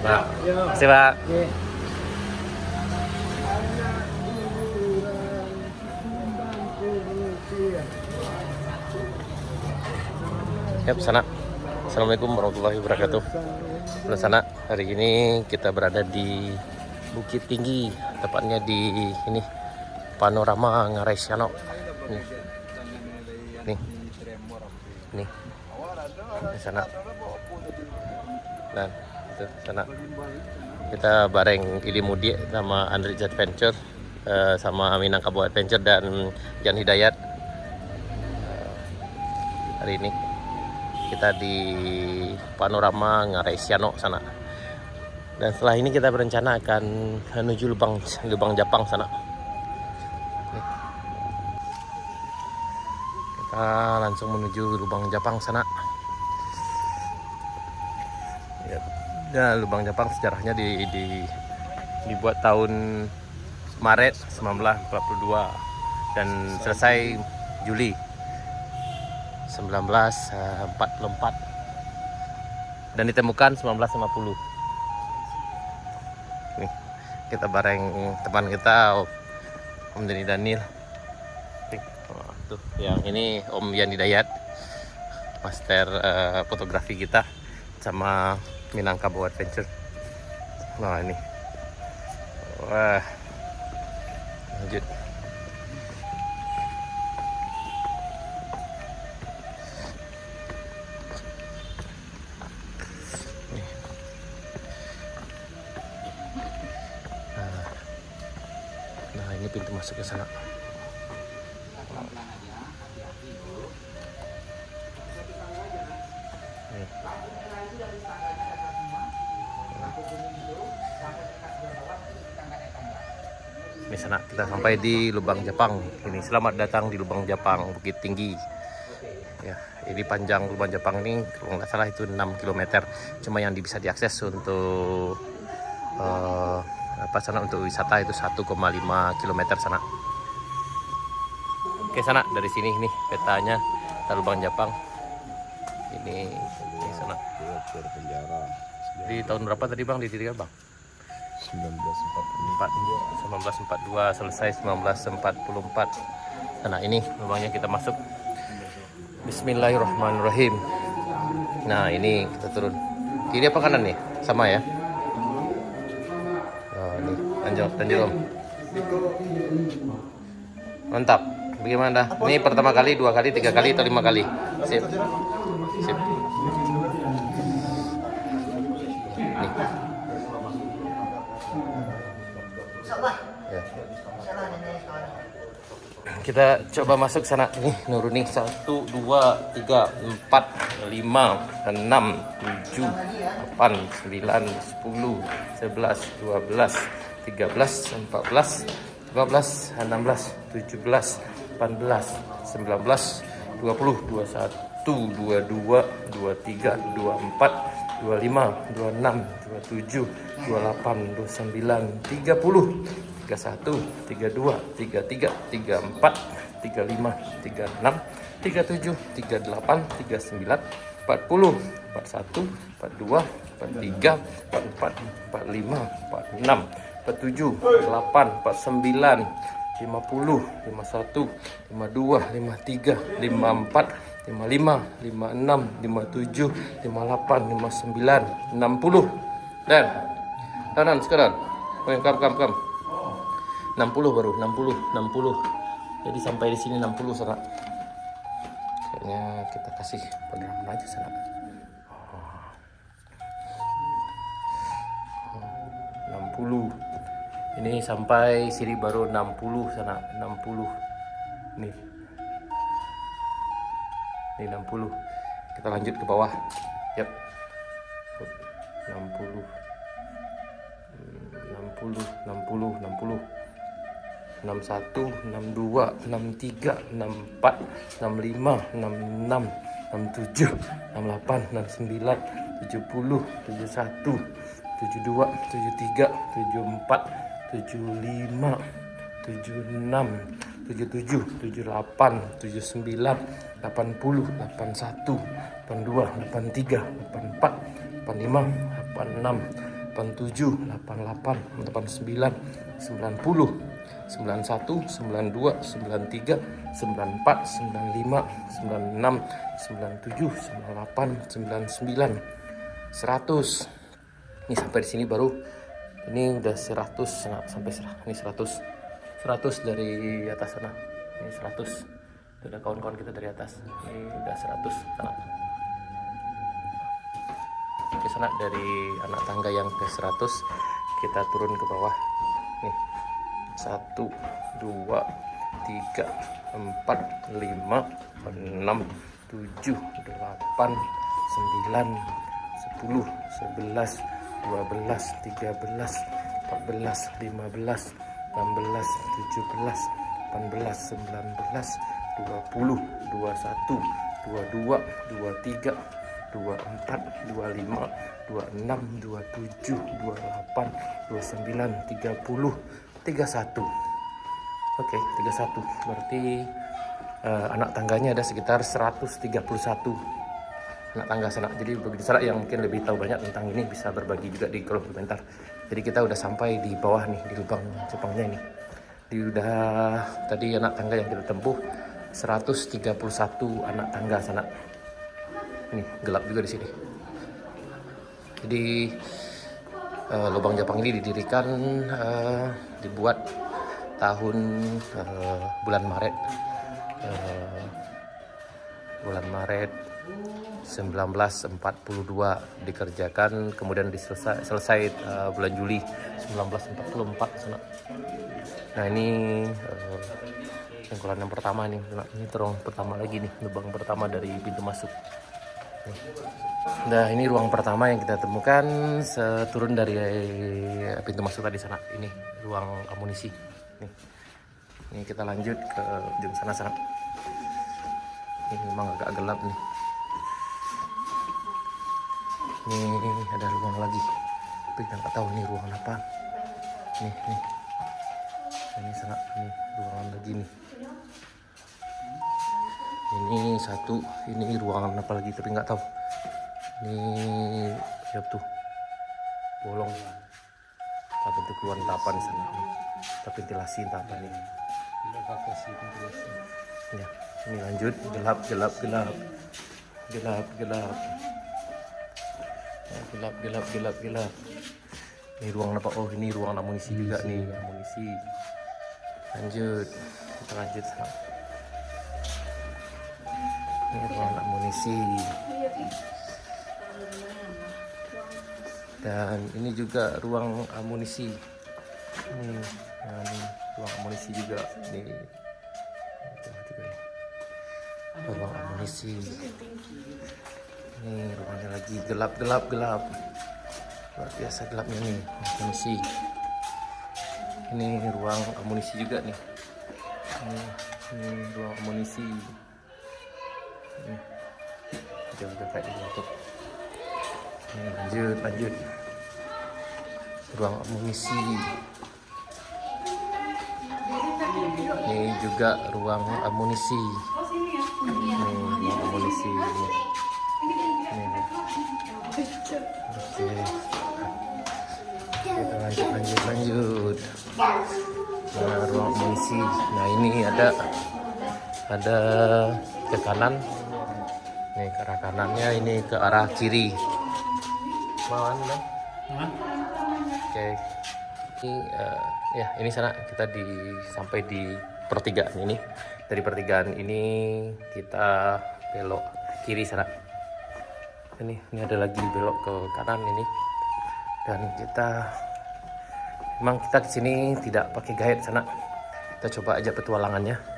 Pak. Terima kasih, Pak. Yap, sana. Assalamualaikum warahmatullahi wabarakatuh. Belah sana, hari ini kita berada di Bukit Tinggi, tepatnya di ini Panorama Ngarai Siano. Nih, di sana. Dan itu sana. Kita bareng Ili Mudi sama Andri Adventure, sama Minangkabau Adventure dan Jan Hidayat. Hari ini kita di Panorama Ngarai Siano sana. Dan setelah ini kita berencana akan menuju Lubang Japang sana. Kita langsung menuju Lubang Japang sana. Ya, Lubang Japang sejarahnya dibuat tahun Maret 1942 dan selesai Juli 1944 dan ditemukan 1950. Nih, kita bareng teman kita Om Denny Daniel. Tuh, yang ini Om Yan Hidayat, master fotografi kita, sama Minangkabau Adventure. Nah ini, wah, lanjut. Nah ini pintu masuk ke sana. Di sana kita sampai di Lubang Japang. Ini selamat datang di Lubang Japang, Bukit Tinggi. Ya, ini panjang Lubang Japang ini kalau nggak salah itu 6 km. Cuma yang bisa diakses untuk sana untuk wisata itu 1,5 km sana. Oke, sana dari sini nih petanya Lubang Japang. Ini sana. Di tahun berapa tadi Bang didirikan Bang? 1942 selesai 1944. Nah ini lubangnya, kita masuk. Bismillahirrahmanirrahim. Nah ini kita turun. Kiri apa kanan nih? Sama ya. Oh, ini lanjut Om. Mantap. Bagaimana? Ini pertama kali, 2 kali, 3 kali atau 5 kali? Sip. Nih. Ya. Kita coba masuk sana nih, nuruni 1, 2, 3, 4, 5, 6, 7, 8, 9, 10, 11, 12, 13, 14, 15, 16, 17, 18, 19, 20, 21, 22, 23, 24, 25, 26, 27, 28, 29, 30, 31, 32, 33, 34, 35, 36, 37, 38, 39, 40, 41, 42, 43, 44, 45, 46, 47, 48, 49, 50, 51, 52, 53, 54, 55, 56, 57, 58, 59, 60. Dan kanan sekarang. Kam. 60 baru, 60. Jadi sampai di sini 60 sana. Kayaknya kita kasih pengalaman aja sana. 60. Ini sampai sini baru 60 sana, 60. Nih. Ini 60. Kita lanjut ke bawah. Yap. 60. 61, 62, 63, 64, 65, 66, 67, 68, 69, 70, 71, 72, 73, 74, 75, 76, 77, 78, 79, 80, 81, 82, 83, 84, 85, 86, 87, 88, 89, 90, 91, 92, 93, 94, 95, 96, 97, 98, 99, 100. Ini sampai di sini baru, ini udah 100 sampai ini 100 dari atas sana. Ini 100. Itu ada kawan-kawan kita dari atas. Ini udah 100 sana. Ke sana dari anak tangga yang ke 100 kita turun ke bawah. Nih. 1 2 3 4 5 6 7 8 9 10 11 12, 13, 14, 15, 16, 17, 18, 19, 20, 21, 22, 23, 24, 25, 26, 27, 28, 29, 30, 31. Oke, 31. Berarti anak tangganya ada sekitar 131 anak tangga sana. Jadi bagi sana yang mungkin lebih tahu banyak tentang ini bisa berbagi juga di kolom komentar. Jadi kita udah sampai di bawah nih, di lubang Jepangnya ini. Tadi anak tangga yang kita tempuh 131 anak tangga sana. Ini gelap juga di sini. Jadi lubang Jepang ini didirikan dibuat tahun bulan Maret. Bulan Maret 1942 dikerjakan, kemudian selesai bulan Juli 1944 sana. Nah ini cengkolan yang pertama nih, ini terowong pertama lagi nih, lubang pertama dari pintu masuk. Nah ini ruang pertama yang kita temukan turun dari pintu masuk tadi sana. Ini ruang amunisi. Ini kita lanjut ke ujung sana. Ini memang agak gelap nih. Ini ada ruang lagi, tapi kita nggak tahu nih ruangan apa. Nih. Ini sana, nih ruangan lagi nih. Ini satu, ini ruangan apa lagi tapi nggak tahu. Ini ya tuh bolong. Apa bentuk ruang tapan sana? Kita ventilasi apa nih? Evakuasi ventilasi. Ya, ini lanjut gelap. Ini ruang apa? Oh ini ruang amunisi juga nih, amunisi. Kita lanjut sana. Ini ruang amunisi. Dan ini juga ruang amunisi. Ini ruang amunisi juga nih. Ruang amunisi. Ini ruangnya lagi gelap. Luar biasa gelapnya nih, amunisi. Ini ruang amunisi juga nih. Ini ruang amunisi. Jaga kayak gitu. Ini lanjut. Ruang amunisi. Ini juga ruang amunisi. Ruang amunisi. Oke. Kita lanjut. Nah, ruang amunisi. Nah, ini ada ke kanan. Nih ke arah kanannya, ini ke arah kiri. Mana? Oke. Ini sana kita sampai di pertigaan ini. Dari pertigaan ini kita belok kiri sana. Ini ada lagi belok ke kanan ini. Dan memang kita di sini tidak pakai guide sana. Kita coba aja petualangannya.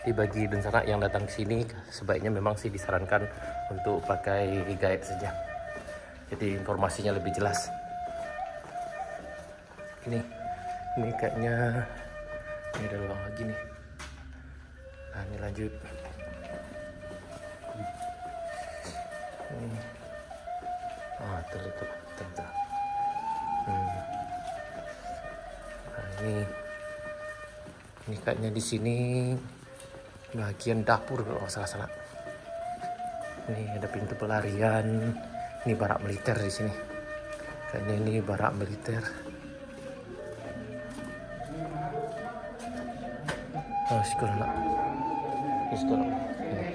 Di bagi dan sana yang datang ke sini sebaiknya memang sih disarankan untuk pakai guide saja. Jadi informasinya lebih jelas. Ini kayaknya ini ada ruang lagi nih. Nah ini lanjut. Terlihat. Nah, ini kayaknya di sini bagian dapur kalau nggak salah sana. Ini ada pintu pelarian. Ini barak militer di sini. Kayaknya ini barak militer. Oh, sekolah nak. Ini sekolah. Ini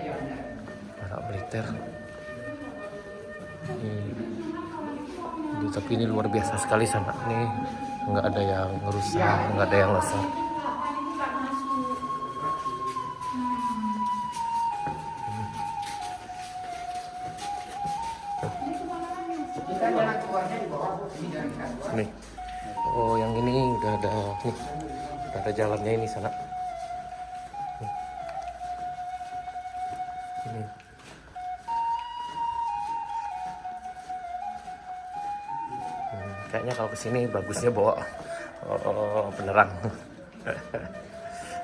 barak militer. Tapi ini luar biasa sekali sana. Nih nggak ada yang rusak, nggak ada yang rusak. Nih, oh yang ini udah ada nih, udah ada jalannya ini sana. Nih. Ini. Kayaknya kalau kesini bagusnya bawa penerang.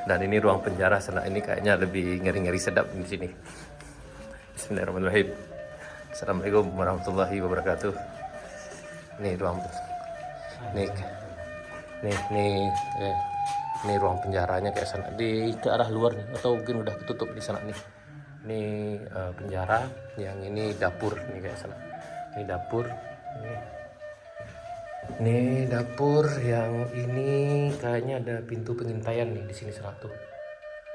Dan ini ruang penjara sana, ini kayaknya lebih ngeri-ngeri sedap di sini. Bismillahirrahmanirrahim. Assalamualaikum warahmatullahi wabarakatuh. Ini ruang ini ruang penjaranya kayak sana di ke arah luar nih, atau mungkin udah ketutup di sana nih. Ini penjara, yang ini dapur nih kayak sana. Ini dapur. Ini dapur, yang ini kayaknya ada pintu pengintaian nih di sini sana tuh.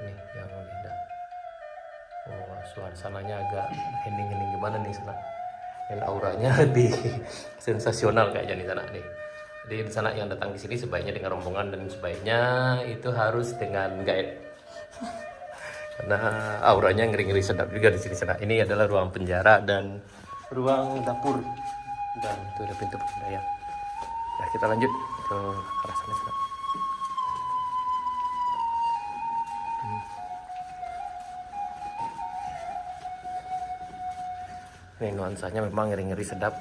Nih yang ada. Oh, suasananya agak hening-hening gimana nih sana. Dan auranya lebih sensasional kayaknya di sana nih. Jadi di sana yang datang di sini sebaiknya dengan rombongan, dan sebaiknya itu harus dengan guide. Karena auranya ngeri-ngeri sedap juga di sini sana. Ini adalah ruang penjara dan ruang dapur, dan itu ada pintu pengintaian. Nah, kita lanjut ke arah sana. Ini nuansanya memang ngeri-ngeri sedap.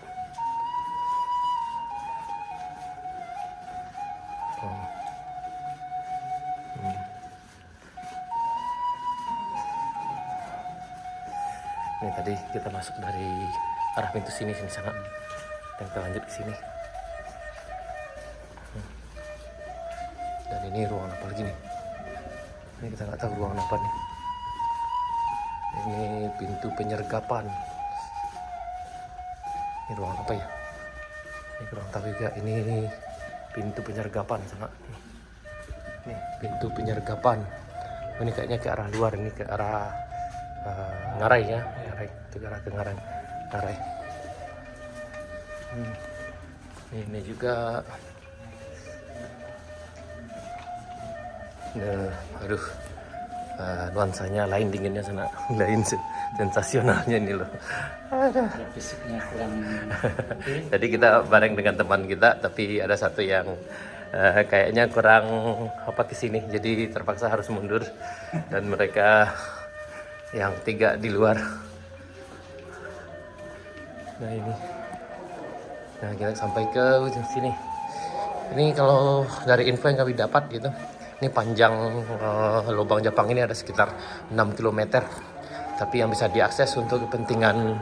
Ini tadi kita masuk dari arah pintu sini sana, dan kita lanjut ke sini. Dan ini ruangan apa lagi nih? Ini kita nggak tahu ruangan apa nih. Ini pintu penyergapan. Ini ruang apa ya? Ini kurang tahu juga. Ini pintu penyergapan sana. Ini pintu penyergapan. Ini kayaknya ke arah luar, ini ke arah Ngarai ya. Ngarai, itu ke arah ke Ngarai. Ini juga. Nah, aduh, nuansanya lain, dinginnya sana, lain sensasionalnya ini loh. Fisiknya kurang. Jadi kita bareng dengan teman kita, tapi ada satu yang kayaknya kurang apa ke sini, jadi terpaksa harus mundur, dan mereka yang tiga di luar. Nah ini, nah kita sampai ke ujung sini. Ini kalau dari info yang kami dapat gitu, ini panjang lubang Jepang ini ada sekitar 6 km. Tapi yang bisa diakses untuk kepentingan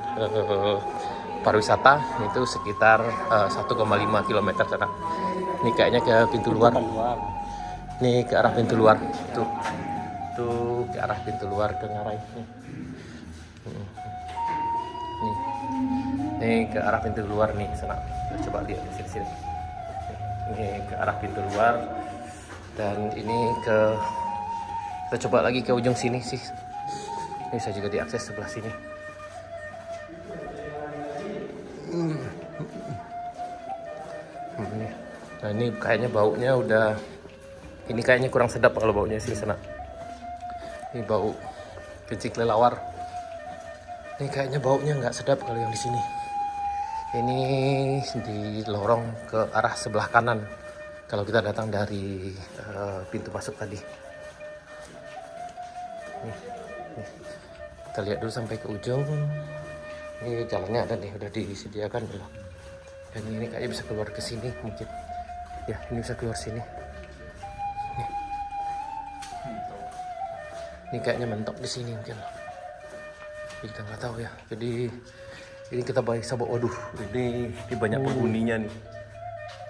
pariwisata itu sekitar 1,5 km sana. Ini kayaknya ke pintu luar. Ini ke arah pintu luar. Tuh ke arah pintu luar ke Ngarai. Ini ke arah pintu luar nih sana. Coba lihat di sini. Ini ke arah pintu luar, dan ini kita coba lagi ke ujung sini sih. Ini bisa juga diakses sebelah sini. Nah ini kayaknya baunya udah, ini kayaknya kurang sedap kalau baunya sih sana. Ini bau kencing kelelawar. Ini kayaknya baunya nggak sedap kalau yang di sini. Ini di lorong ke arah sebelah kanan kalau kita datang dari pintu masuk tadi. Nih. Kita lihat dulu sampai ke ujung. Ini jalannya ada nih, udah disediakan dulu. Dan ini kayaknya bisa keluar ke sini mungkin. Ya, ini bisa keluar sini. Nih. Ini kayaknya mentok di sini mungkin. Kita nggak tahu ya. Jadi ini kita bisa bawa, waduh, ini banyak penghuninya nih.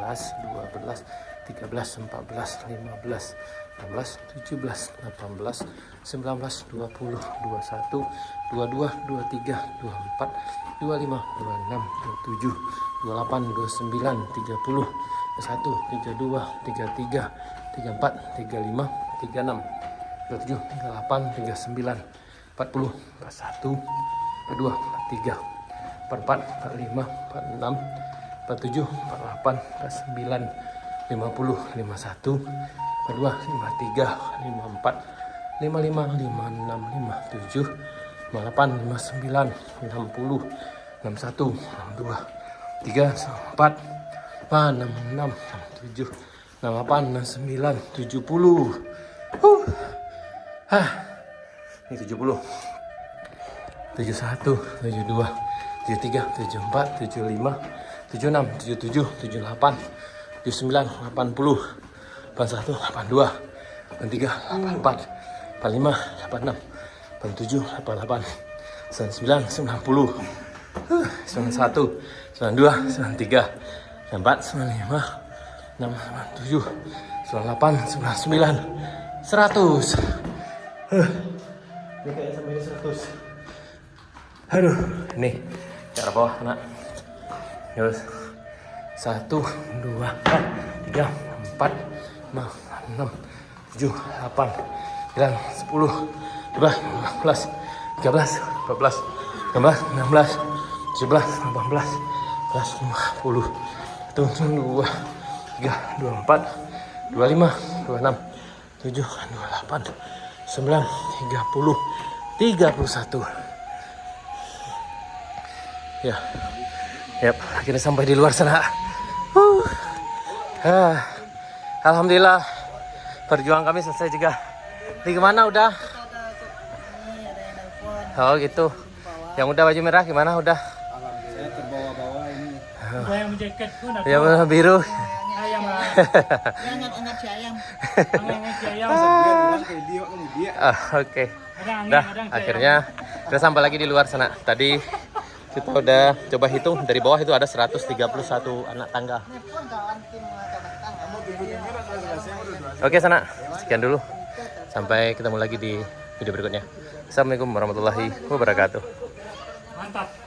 11, 12, 13, 14, 15, 16, 17, 18, 19, 20, 21, 22, 23, 24, 25, 26, 27, 28, 29, 30, 31, 32, 33, 34, 35, 36, 37, 38, 39, 40, 41, 42, 43, 44, 45, 46, 47, 48, 49, 50, 51, 52, 53, 54, 55, 56, 57, 58, 59, 60, 61, 62, 34, 66, 67, 68, 69, 70. Ini 70. 71, 72, 73, 74, 75, 76, 77, 78, 79, 80, 81, 82, 83, 84, 85, 86, 87, 88, 99, 90, 91, 92, 93, 94, 95, 96, 97, 98, 99, 100. Ini kayaknya sampai 100. Aduh, ini cara bawah nak. Terus 1, 2, 3, 4, 5, 6, 7, 8, 9, 10, 12, 15, 13, 14, 15, 16, 17, 18, 19, 20, 22, 23, 24, 25, 26, 27, 28, 9, 30, 31. Ya, yap, akhirnya sampai di luar sana. Alhamdulillah, perjuangan kami selesai juga. Di kemana udah? Oh gitu. Yang udah baju merah gimana udah? Saya terbawa-bawa ini. Ada yang jaket pun ada. Ya biru. Ayam lah. Angat si ayam. Angin ayam. Oke. Ada angin, Dah, ada akhirnya kita sampai lagi di luar sana. Tadi kita udah coba hitung dari bawah itu ada 131 anak tangga. Oke sana, sekian dulu. Sampai ketemu lagi di video berikutnya. Assalamualaikum warahmatullahi wabarakatuh. Mantap.